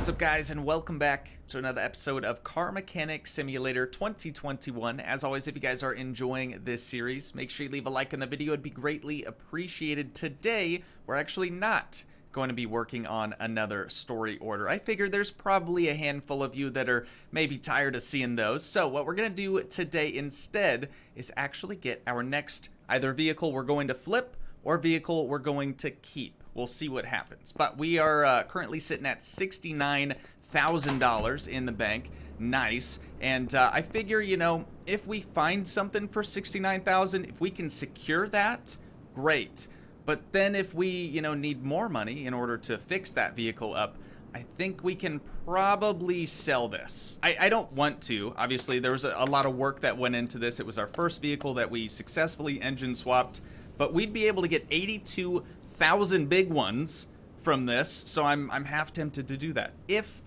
What's up, guys, and welcome back to another episode of Car Mechanic Simulator 2021. As always, if you guys are enjoying this series, make sure you leave a like on the video. It'd be greatly appreciated. Today, we're actually not going to be working on another story order. I figure there's probably a handful of you that are maybe tired of seeing those. So what we're going to do today instead is actually get our next either vehicle we're going to flip or vehicle we're going to keep. We'll see what happens. But we are currently sitting at $69,000 in the bank. Nice. And I figure, you know, if we find something for $69,000, if we can secure that, great. But then if we, you know, need more money in order to fix that vehicle up, I think we can probably sell this. I don't want to. Obviously, there was a lot of work that went into this. It was our first vehicle that we successfully engine swapped. But we'd be able to get 82,000 big ones from this, so I'm half tempted to do that if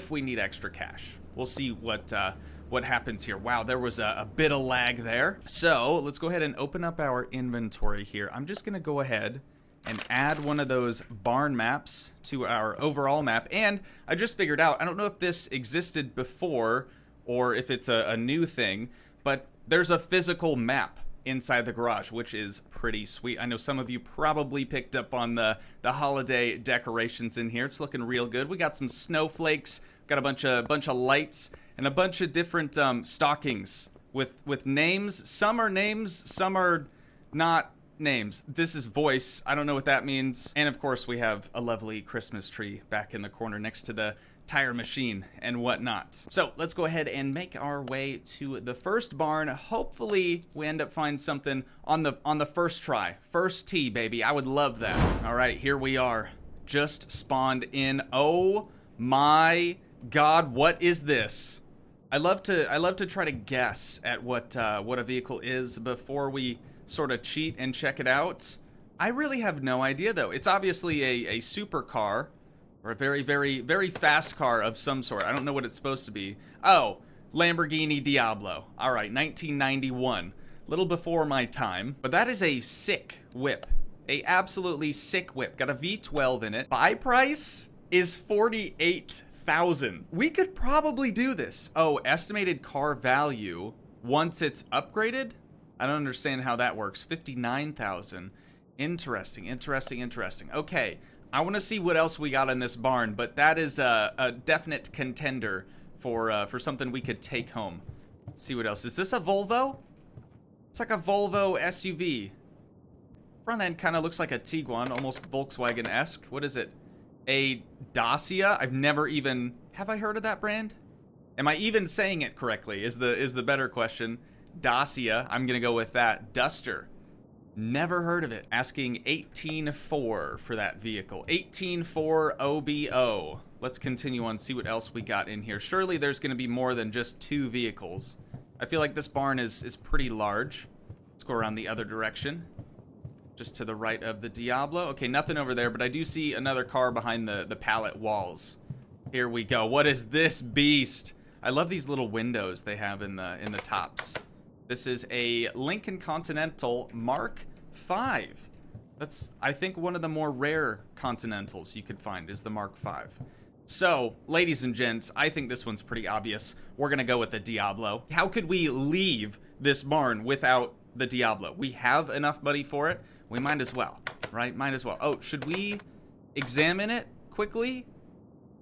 we need extra cash. We'll see what happens here. Wow, there was a bit of lag there. So let's go ahead and open up our inventory here. I'm just gonna go ahead and add one of those barn maps to our overall map. And I just figured out, I don't know if this existed before or if it's a new thing, but there's a physical map inside the garage, which is pretty sweet. I know some of you probably picked up on the holiday decorations in here. It's looking real good. We got some snowflakes, got a bunch of lights, and a bunch of different stockings with names. Some are names, some are not names. This is voice. I don't know what that means. And of course, we have a lovely Christmas tree back in the corner next to the tire machine and whatnot. So let's go ahead and make our way to the first barn. Hopefully we end up finding something on the first try. First tee, baby. I would love that. All right, here we are. Just spawned in. Oh my God, what is this? I love to try to guess at what a vehicle is before we sort of cheat and check it out. I really have no idea though. It's obviously a supercar. Or a very, very, very fast car of some sort. I don't know what it's supposed to be. Oh, Lamborghini Diablo. All right, 1991. Little before my time. But that is a sick whip. A absolutely sick whip. Got a V12 in it. Buy price is $48,000. We could probably do this. Oh, estimated car value once it's upgraded? I don't understand how that works. $59,000. Interesting, interesting, interesting. Okay. I want to see what else we got in this barn, but that is a definite contender for something we could take home. Let's see what else. Is this a Volvo? It's like a Volvo SUV. Front end kind of looks like a Tiguan, almost Volkswagen-esque. What is it? A Dacia? I've never even... Have I heard of that brand? Am I even saying it correctly is the better question. Dacia. I'm going to go with that. Duster. Never heard of it. Asking 18.4 for that vehicle. 18.4 OBO. Let's continue on, see what else we got in here. Surely there's going to be more than just two vehicles. I feel like this barn is pretty large. Let's go around the other direction. Just to the right of the Diablo. Okay, nothing over there, but I do see another car behind the pallet walls. Here we go. What is this beast? I love these little windows they have in the tops. This is a Lincoln Continental Mark V. That's, I think, one of the more rare Continentals you could find is the Mark V. So, ladies and gents, I think this one's pretty obvious. We're going to go with the Diablo. How could we leave this barn without the Diablo? We have enough money for it. We might as well, right? Might as well. Oh, should we examine it quickly?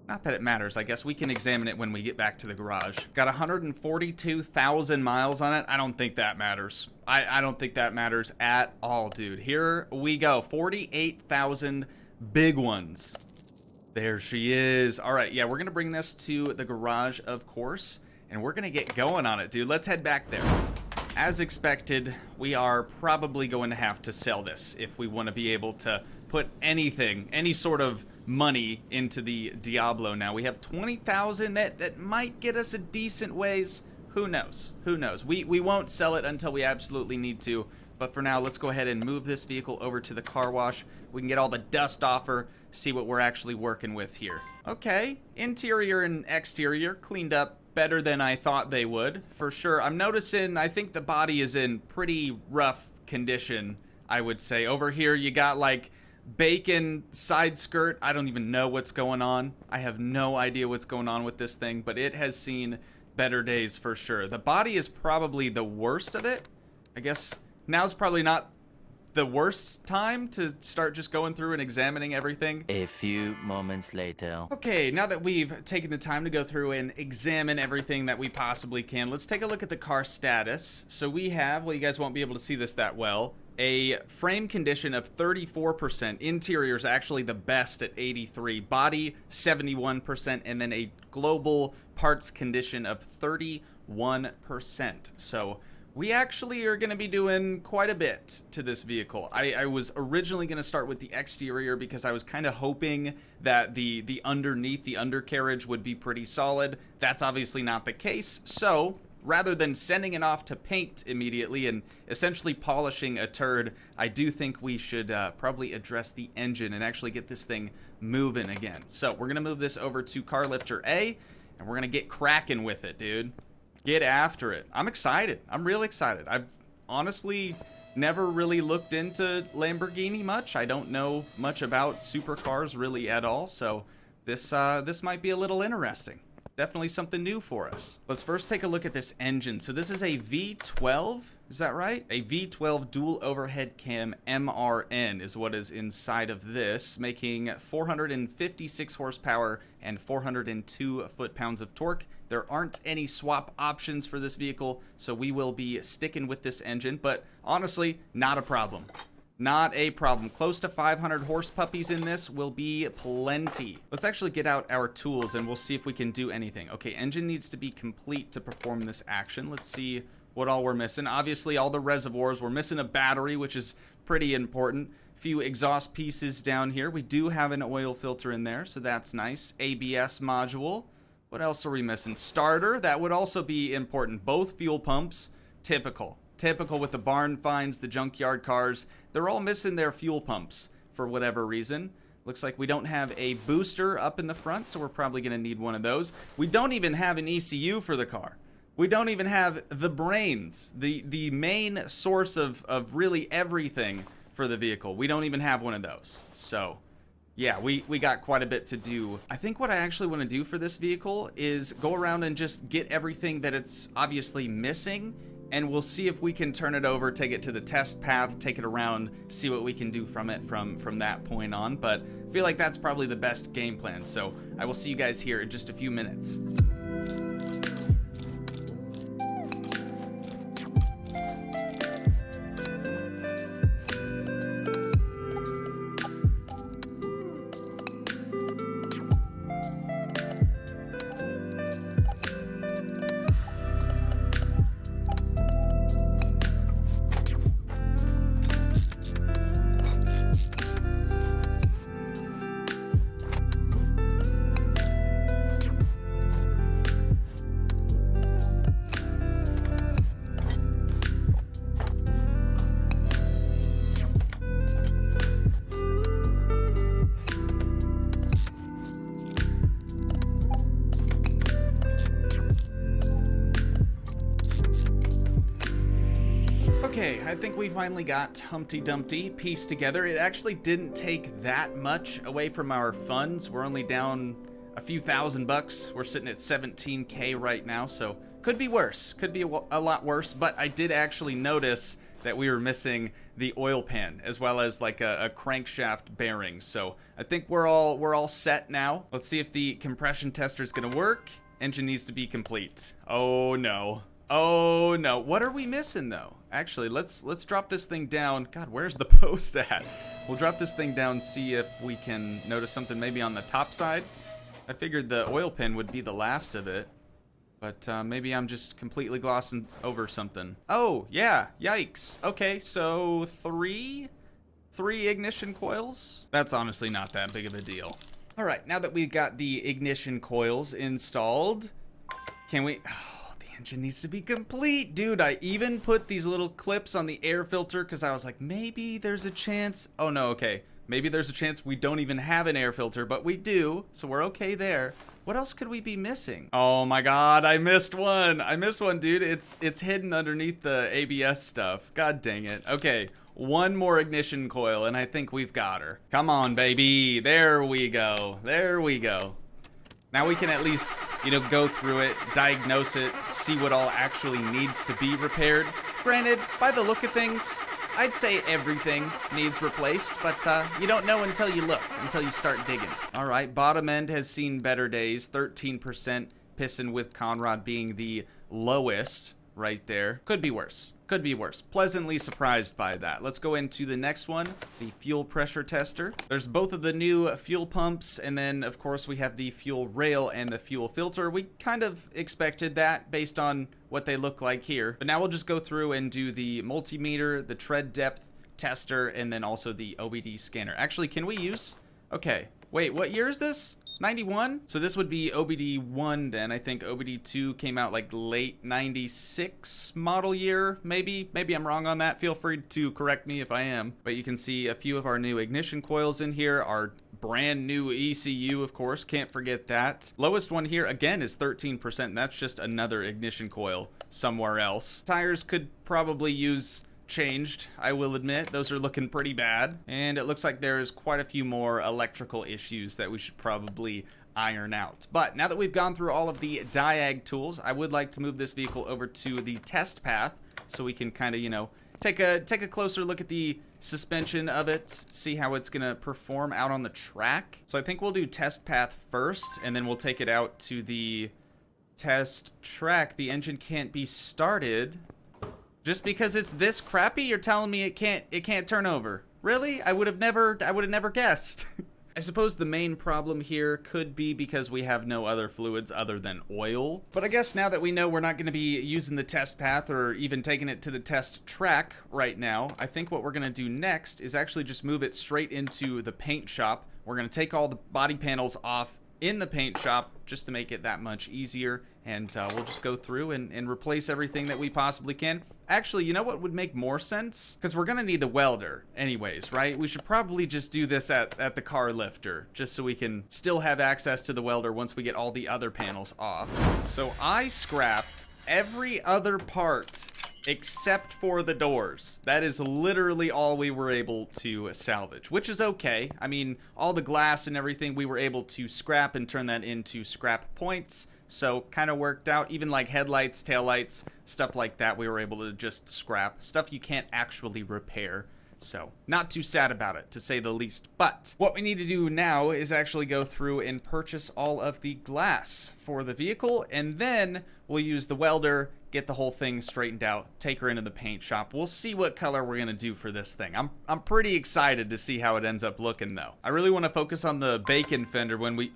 Not that it matters. I guess we can examine it when we get back to the garage. Got 142,000 miles on it. I don't think that matters. I don't think that matters at all, dude. Here we go. 48,000 big ones. There she is. All right, yeah, we're going to bring this to the garage, of course, and we're going to get going on it, dude. Let's head back there. As expected, we are probably going to have to sell this if we want to be able to put anything, any sort of money into the Diablo now. We have 20,000 that might get us a decent ways. Who knows? Who knows? We won't sell it until we absolutely need to. But for now, let's go ahead and move this vehicle over to the car wash. We can get all the dust off her, see what we're actually working with here. Okay, interior and exterior cleaned up better than I thought they would, for sure. I'm noticing, I think the body is in pretty rough condition, I would say. Over here, you got like bacon side skirt. I don't even know what's going on. I have no idea what's going on with this thing, but it has seen better days for sure. The body is probably the worst of it. I guess now's probably not the worst time to start just going through and examining everything. A few moments later. Okay, now that we've taken the time to go through and examine everything that we possibly can, let's take a look at the car status. So we have, well, you guys won't be able to see this that well, a frame condition of 34%. Interior is actually the best at 83%. Body 71%, and then a global parts condition of 31%. So we actually are going to be doing quite a bit to this vehicle. I was originally going to start with the exterior because I was kind of hoping that the underneath, the undercarriage would be pretty solid. That's obviously not the case. So rather than sending it off to paint immediately and essentially polishing a turd, I do think we should probably address the engine and actually get this thing moving again. So we're going to move this over to car lifter A, and we're going to get cracking with it, dude. Get after it. I'm excited. I'm real excited. I've honestly never really looked into Lamborghini much. I don't know much about supercars really at all, so this might be a little interesting. Definitely something new for us. Let's first take a look at this engine. So this is a V12, is that right? A V12 dual overhead cam MRN is what is inside of this, making 456 horsepower and 402 foot-pounds of torque. There aren't any swap options for this vehicle, so we will be sticking with this engine, but honestly, not a problem. Not a problem. Close to 500 horse puppies in this will be plenty. Let's actually get out our tools and we'll see if we can do anything. Okay, engine needs to be complete to perform this action. Let's see what all we're missing. Obviously, all the reservoirs. We're missing a battery, which is pretty important. Few exhaust pieces down here. We do have an oil filter in there, so that's nice. ABS module. What else are we missing? Starter. That would also be important. Both fuel pumps. Typical with the barn finds, the junkyard cars. They're all missing their fuel pumps for whatever reason. Looks like we don't have a booster up in the front, so we're probably going to need one of those. We don't even have an ECU for the car. We don't even have the brains, the main source of really everything for the vehicle. We don't even have one of those. So yeah, we got quite a bit to do. I think what I actually want to do for this vehicle is go around and just get everything that it's obviously missing, and we'll see if we can turn it over, take it to the test path, take it around, see what we can do from it from that point on. But I feel like that's probably the best game plan. So I will see you guys here in just a few minutes. Okay, I think we finally got Humpty Dumpty pieced together. It actually didn't take that much away from our funds. We're only down a few $1,000. We're sitting at 17K right now, so could be worse. Could be a lot worse, but I did actually notice that we were missing the oil pan as well as like a crankshaft bearing. So I think we're all set now. Let's see if the compression tester is gonna work. Engine needs to be complete. Oh no. Oh no. What are we missing though? Actually, let's drop this thing down. God, where's the post at? We'll drop this thing down, see if we can notice something maybe on the top side. I figured the oil pan would be the last of it, but maybe I'm just completely glossing over something. Oh, yeah, yikes. Okay, so three ignition coils? That's honestly not that big of a deal. All right, now that we've got the ignition coils installed, can we... engine needs to be complete, dude. I even put these little clips on the air filter because I was like, maybe there's a chance. Oh no, okay, maybe there's a chance we don't even have an air filter, but we do, so we're okay there. What else could we be missing? Oh my god, I missed one, dude. It's hidden underneath the ABS stuff. God dang it. Okay, one more ignition coil, and I think we've got her. Come on, baby. There we go. There we go. Now we can at least, go through it, diagnose it, see what all actually needs to be repaired. Granted, by the look of things, I'd say everything needs replaced, but you don't know until you look, until you start digging. All right, bottom end has seen better days, 13%, piston with Conrod being the lowest right there. Could be worse. Could be worse. Pleasantly surprised by that. Let's go into the next one, the fuel pressure tester. There's both of the new fuel pumps, and then of course we have the fuel rail and the fuel filter. We kind of expected that based on what they look like here. But now we'll just go through and do the multimeter, the tread depth tester, and then also the OBD scanner. Actually, can we use... Okay, wait, what year is this? 91? So this would be OBD1 then. I think OBD2 came out like late 96 model year, maybe. Maybe I'm wrong on that. Feel free to correct me if I am. But you can see a few of our new ignition coils in here. Our brand new ECU, of course. Can't forget that. Lowest one here, again, is 13%. And that's just another ignition coil somewhere else. Tires could probably use... changed, I will admit. Those are looking pretty bad, and it looks like there's quite a few more electrical issues that we should probably iron out. But now that we've gone through all of the diag tools, I would like to move this vehicle over to the test path so we can kind of, take a closer look at the suspension of it, see how it's gonna perform out on the track. So I think we'll do test path first, and then we'll take it out to the test track. The engine can't be started. Just because it's this crappy, you're telling me it can't turn over? Really? I would have never guessed. I suppose the main problem here could be because we have no other fluids other than oil. But I guess now that we know we're not going to be using the test path or even taking it to the test track right now, I think what we're going to do next is actually just move it straight into the paint shop. We're going to take all the body panels off in the paint shop just to make it that much easier, and we'll just go through and replace everything that we possibly can. Actually, you know what would make more sense? Because we're gonna need the welder anyways, right? We should probably just do this at the car lifter, just so we can still have access to the welder once we get all the other panels off. So I scrapped every other part except for the doors. That is literally all we were able to salvage, which is okay. I mean, all the glass and everything we were able to scrap and turn that into scrap points, so kind of worked out. Even like headlights, taillights, stuff like that we were able to just scrap. Stuff you can't actually repair. So, not too sad about it, to say the least. But what we need to do now is actually go through and purchase all of the glass for the vehicle, and then we'll use the welder, get the whole thing straightened out, take her into the paint shop. We'll see what color we're gonna do for this thing. I'm pretty excited to see how it ends up looking, though. I really want to focus on the bacon fender when we...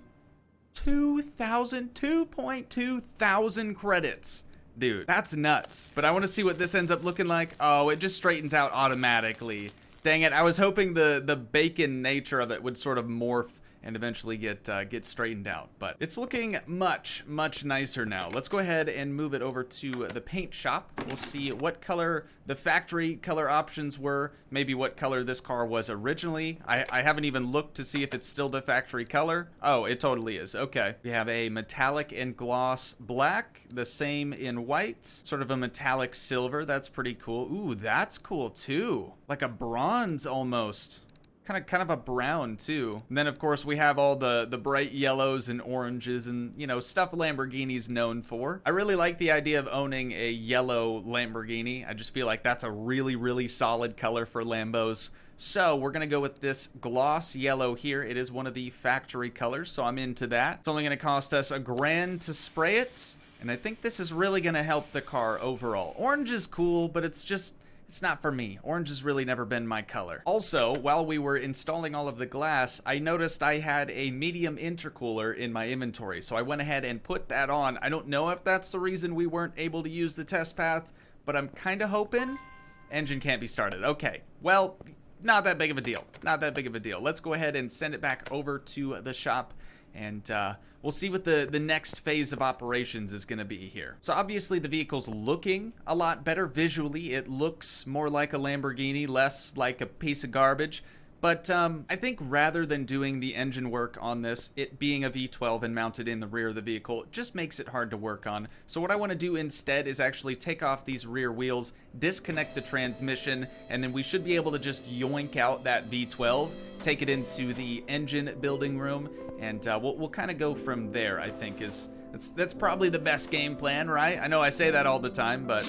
2.2 thousand credits. Dude, that's nuts. But I want to see what this ends up looking like. Oh, it just straightens out automatically. Dang it, I was hoping the bacon nature of it would sort of morph and eventually get straightened out. But it's looking much, much nicer now. Let's go ahead and move it over to the paint shop. We'll see what color the factory color options were, maybe what color this car was originally. I haven't even looked to see if it's still the factory color. Oh, it totally is. Okay. We have a metallic and gloss black, the same in white, sort of a metallic silver. That's pretty cool. Ooh, that's cool too. Like a bronze almost. Kind of a brown too. And then of course we have all the bright yellows and oranges and, stuff Lamborghini's known for. I really like the idea of owning a yellow Lamborghini. I just feel like that's a really, really solid color for Lambos. So we're gonna go with this gloss yellow here. It is one of the factory colors, so I'm into that. It's only gonna cost us $1,000 to spray it, and I think this is really gonna help the car overall. Orange is cool, but it's not for me. Orange has really never been my color. Also, while we were installing all of the glass, I noticed I had a medium intercooler in my inventory, so I went ahead and put that on. I don't know if that's the reason we weren't able to use the test path, but I'm kind of hoping. Engine can't be started. Okay, well, not that big of a deal. Not that big of a deal. Let's go ahead and send it back over to the shop, and we'll see what the next phase of operations is going to be here. So obviously the vehicle's looking a lot better visually. It looks more like a Lamborghini, less like a piece of garbage. But I think rather than doing the engine work on this, it being a V12 and mounted in the rear of the vehicle, just makes it hard to work on. So what I want to do instead is actually take off these rear wheels, disconnect the transmission, and then we should be able to just yoink out that V12, take it into the engine building room, and we'll kind of go from there, I think. That's probably the best game plan, right? I know I say that all the time, but...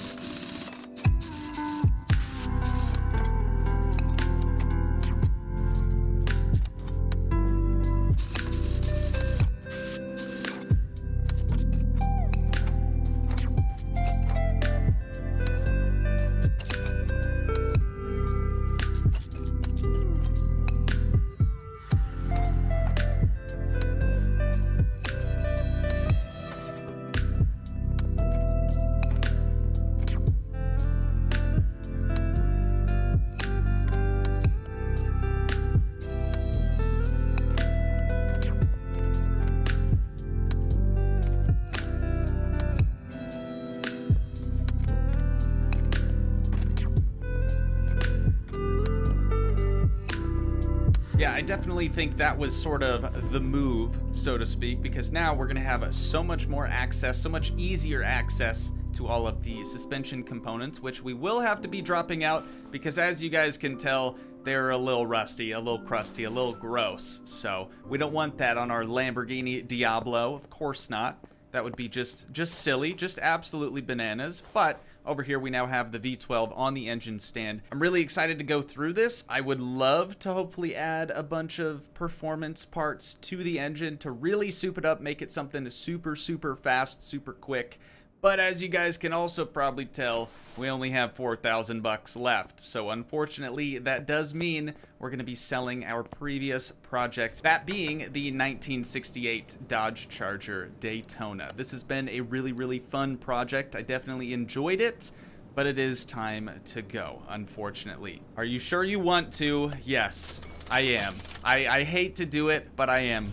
Yeah, I definitely think that was sort of the move, so to speak, because now we're going to have so much more access, so much easier access to all of the suspension components, which we will have to be dropping out because, as you guys can tell, they're a little rusty, a little crusty, a little gross. So we don't want that on our Lamborghini Diablo, of course not. That would be just silly, just absolutely bananas. But over here we now have the V12 on the engine stand. I'm really excited to go through this. I would love to hopefully add a bunch of performance parts to the engine to really soup it up, make it something super, super fast, super quick. But as you guys can also probably tell, we only have 4,000 bucks left. So unfortunately, that does mean we're going to be selling our previous project, that being the 1968 Dodge Charger Daytona. This has been a really, really fun project. I definitely enjoyed it, but it is time to go, unfortunately. Are you sure you want to? Yes, I am. I hate to do it, but I am.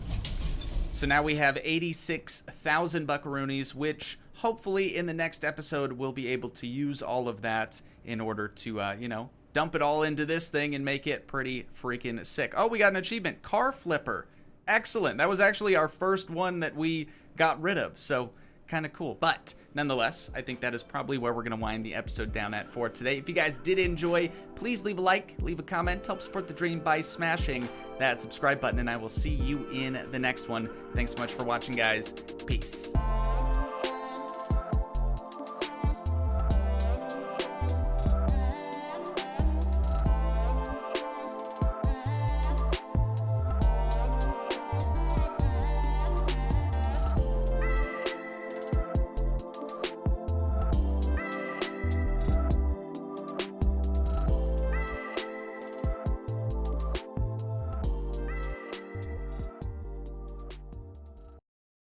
So now we have 86,000 buckaroonies, which... hopefully in the next episode we'll be able to use all of that in order to, you know, dump it all into this thing and make it pretty freaking sick. Oh, we got an achievement. Car flipper. Excellent. That was actually our first one that we got rid of, so kind of cool. But nonetheless, I think that is probably where we're going to wind the episode down at for today. If you guys did enjoy, please leave a like, leave a comment, help support the dream by smashing that subscribe button, and I will see you in the next one. Thanks so much for watching, guys. Peace.